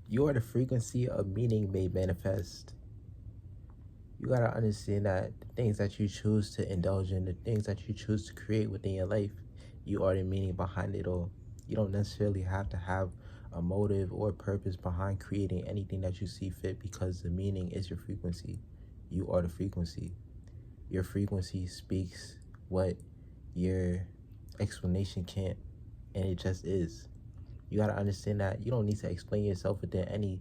You are the frequency of meaning made manifest. You gotta understand that the things that you choose to indulge in, the things that you choose to create within your life, you are the meaning behind it all. You don't necessarily have to have a motive or purpose behind creating anything that you see fit because the meaning is your frequency. You are the frequency. Your frequency speaks what your explanation can't, and it just is. You gotta understand that you don't need to explain yourself within anything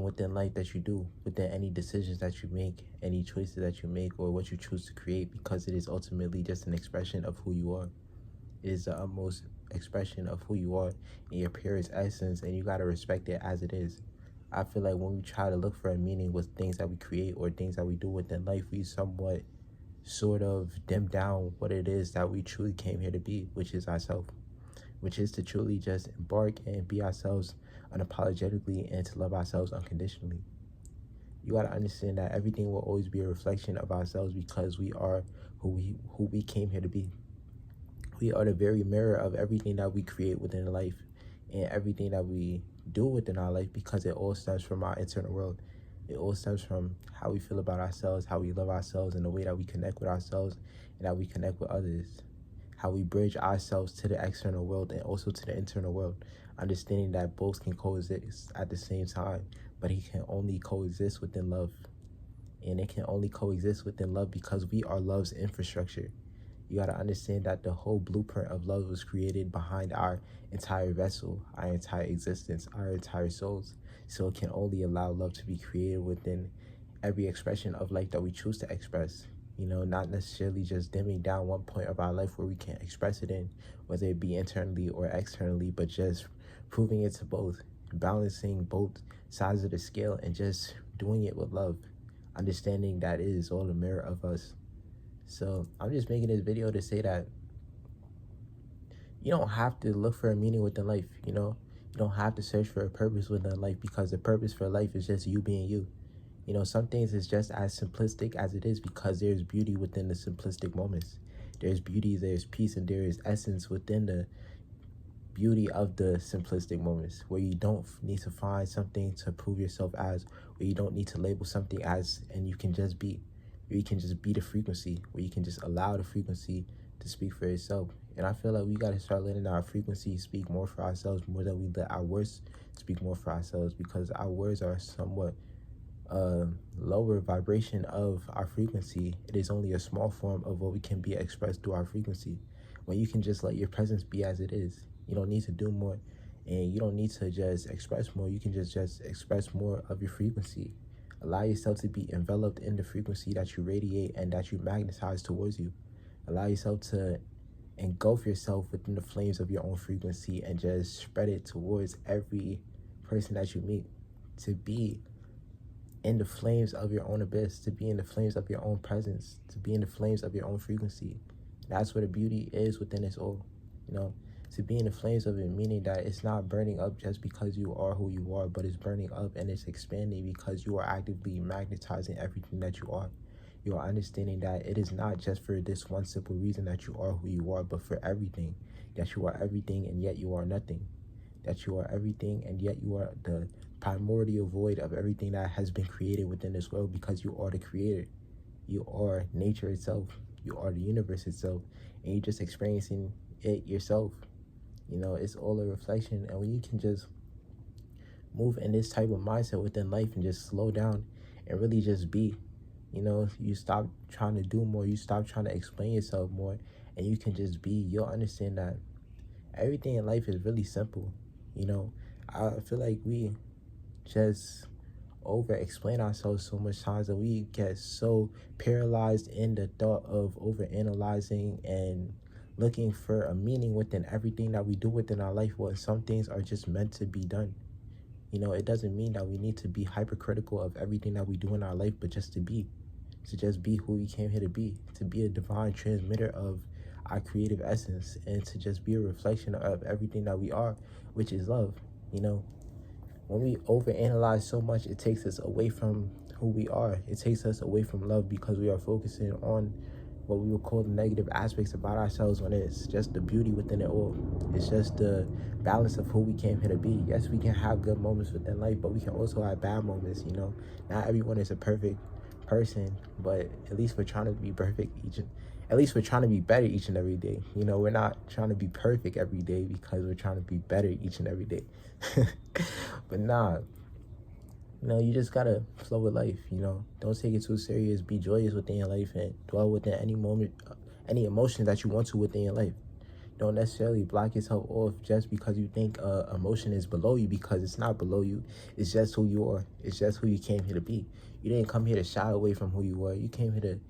within life that you do, within any decisions that you make, any choices that you make, or what you choose to create, because it is ultimately just an expression of who you are. It is the utmost expression of who you are in your purest essence, and you gotta respect it as it is. I feel like when we try to look for a meaning with things that we create or things that we do within life, we somewhat sort of dim down what it is that we truly came here to be, which is ourselves, which is to truly just embark and be ourselves unapologetically and to love ourselves unconditionally. You got to understand that everything will always be a reflection of ourselves because we are who we came here to be. We are the very mirror of everything that we create within life and everything that we do within our life, because it all stems from our internal world. It all stems from how we feel about ourselves, how we love ourselves, and the way that we connect with ourselves and how we connect with others, how we bridge ourselves to the external world and also to the internal world, understanding that both can coexist at the same time, but it can only coexist within love. And it can only coexist within love because we are love's infrastructure. You got to understand that the whole blueprint of love was created behind our entire vessel, our entire existence, our entire souls. So it can only allow love to be created within every expression of life that we choose to express. You know, not necessarily just dimming down one point of our life where we can't express it in, whether it be internally or externally, but just proving it to both, balancing both sides of the scale and just doing it with love, understanding that it is all a mirror of us. So I'm just making this video to say that you don't have to look for a meaning within life, you know? You don't have to search for a purpose within life because the purpose for life is just you being you. You know, some things is just as simplistic as it is because there's beauty within the simplistic moments. There's beauty, there's peace, and there is essence within the beauty of the simplistic moments where you don't need to find something to prove yourself as, where you don't need to label something as, and you can just be, where you can just be the frequency, where you can just allow the frequency to speak for itself. And I feel like we got to start letting our frequency speak more for ourselves more than we let our words speak more for ourselves, because our words are somewhat lower vibration of our frequency. It is only a small form of what we can be expressed through our frequency. When you can just let your presence be as it is, you don't need to do more, and you don't need to just express more. You can just express more of your frequency. Allow yourself to be enveloped in the frequency that you radiate and that you magnetize towards you. Allow yourself to engulf yourself within the flames of your own frequency and just spread it towards every person that you meet, to be in the flames of your own abyss, to be in the flames of your own presence, to be in the flames of your own frequency. That's where the beauty is within us all, you know, to be in the flames of it, meaning that it's not burning up just because you are who you are, but it's burning up and it's expanding because you are actively magnetizing everything that you are. You are understanding that it is not just for this one simple reason that you are who you are, but for everything, that you are everything and yet you are nothing, that you are everything and yet you are the primordial void of everything that has been created within this world, because you are the creator. You are nature itself. You are the universe itself, and you're just experiencing it yourself. You know, it's all a reflection, and when you can just move in this type of mindset within life and just slow down and really just be, you know, you stop trying to do more, you stop trying to explain yourself more, and you can just be, you'll understand that everything in life is really simple. You know, I feel like we just over explain ourselves so much times that we get so paralyzed in the thought of over analyzing and looking for a meaning within everything that we do within our life, when some things are just meant to be done. You know, it doesn't mean that we need to be hypercritical of everything that we do in our life, but just to just be who we came here to be a divine transmitter of our creative essence, and to just be a reflection of everything that we are, which is love. You know, when we overanalyze so much, it takes us away from who we are. It takes us away from love because we are focusing on what we would call the negative aspects about ourselves, when it's just the beauty within it all. It's just the balance of who we came here to be. Yes, we can have good moments within life, but we can also have bad moments, you know. Not everyone is a perfect person, but at least we're trying to be perfect at least we're trying to be better each and every day. You know, we're not trying to be perfect every day because we're trying to be better each and every day. But nah, you know, you just gotta flow with life, you know. Don't take it too serious. Be joyous within your life and dwell within any moment, any emotion that you want to within your life. Don't necessarily block yourself off just because you think emotion is below you, because it's not below you. It's just who you are. It's just who you came here to be. You didn't come here to shy away from who you were. You came here to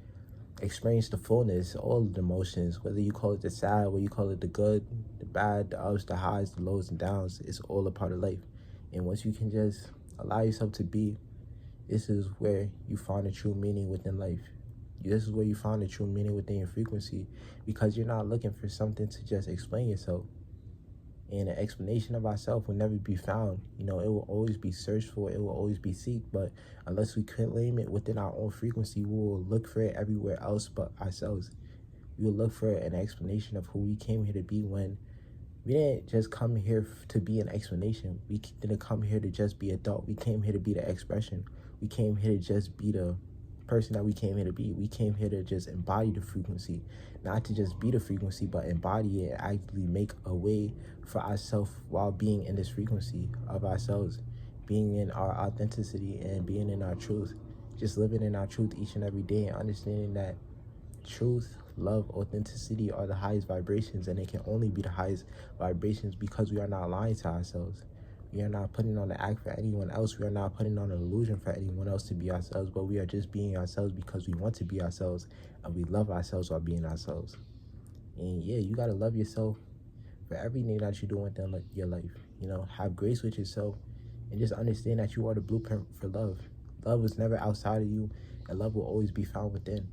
experience the fullness, all of the emotions, whether you call it the sad, whether you call it the good, the bad, the ups, the highs, the lows and downs. It's all a part of life. And once you can just allow yourself to be, this is where you find the true meaning within life. This is where you find the true meaning within your frequency, because you're not looking for something to just explain yourself. And an explanation of ourselves will never be found. You know, it will always be searched for, it will always be sought, but unless we claim it within our own frequency, we will look for it everywhere else but ourselves. We will look for an explanation of who we came here to be, when we didn't just come here to be an explanation. We didn't come here to just be adult. We came here to be the expression. We came here to just be the person that we came here to be. We came here to just embody the frequency, not to just be the frequency, but embody it, actually make a way for ourselves while being in this frequency of ourselves, being in our authenticity and being in our truth, just living in our truth each and every day, and understanding that truth, love, authenticity are the highest vibrations, and they can only be the highest vibrations because we are not lying to ourselves. We are not putting on the act for anyone else. We are not putting on an illusion for anyone else to be ourselves, but we are just being ourselves because we want to be ourselves, and we love ourselves while being ourselves. And yeah, you gotta love yourself for everything that you're doing within your life. You know, have grace with yourself, and just understand that you are the blueprint for love. Love is never outside of you, and love will always be found within.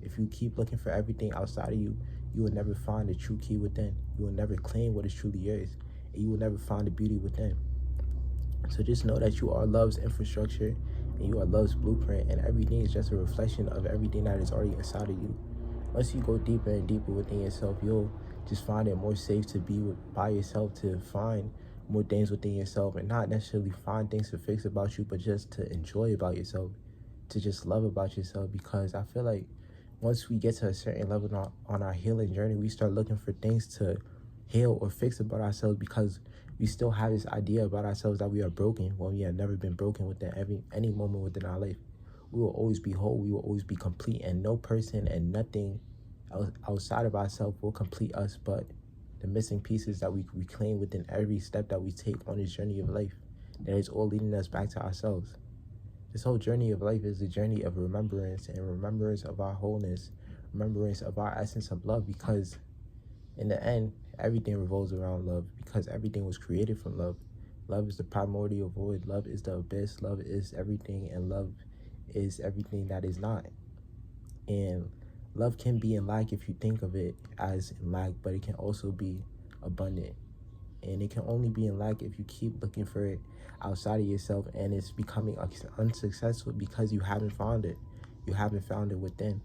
If you keep looking for everything outside of you, you will never find the true key within. You will never claim what is truly yours, and you will never find the beauty within. So just know that you are love's infrastructure, and you are love's blueprint, and everything is just a reflection of everything that is already inside of you. Once you go deeper and deeper within yourself, you'll just find it more safe to be by yourself, to find more things within yourself, and not necessarily find things to fix about you, but just to enjoy about yourself, to just love about yourself. Because I feel like once we get to a certain level on our healing journey, we start looking for things to heal or fix about ourselves, because we still have this idea about ourselves that we are broken when we have never been broken within any moment within our life. We will always be whole, we will always be complete, and no person and nothing outside of ourselves will complete us but the missing pieces that we reclaim within every step that we take on this journey of life. That is all leading us back to ourselves. This whole journey of life is the journey of remembrance, and remembrance of our wholeness, remembrance of our essence of love, because in the end, everything revolves around love, because everything was created from love. Love is the primordial void. Love is the abyss. Love is everything, and love is everything that is not. And love can be in lack if you think of it as in lack, but it can also be abundant. And it can only be in lack if you keep looking for it outside of yourself, and it's becoming unsuccessful because you haven't found it. You haven't found it within.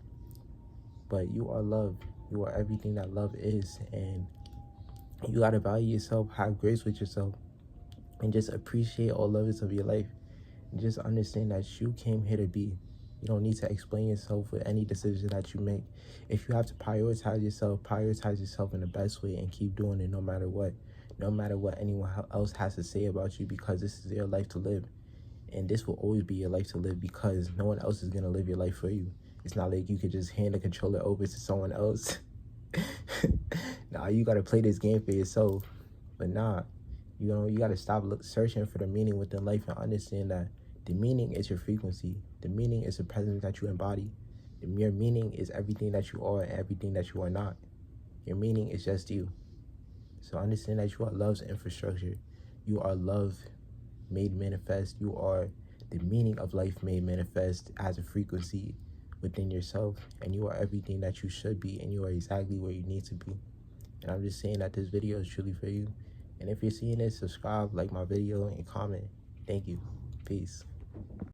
But you are love. You are everything that love is, and you gotta value yourself, have grace with yourself, and just appreciate all levels of your life. And just understand that you came here to be. You don't need to explain yourself with any decision that you make. If you have to prioritize yourself in the best way, and keep doing it no matter what. No matter what anyone else has to say about you, because this is your life to live. And this will always be your life to live, because no one else is gonna live your life for you. It's not like you could just hand the controller over to someone else. Nah, you gotta play this game for yourself. But nah, you know, you gotta stop searching for the meaning within life, and understand that the meaning is your frequency. The meaning is the presence that you embody. Your meaning is everything that you are and everything that you are not. Your meaning is just you. So understand that you are love's infrastructure. You are love made manifest. You are the meaning of life made manifest as a frequency within yourself, and you are everything that you should be, and you are exactly where you need to be. And I'm just saying that this video is truly for you. And if you're seeing this, subscribe, like my video, and comment. Thank you. Peace.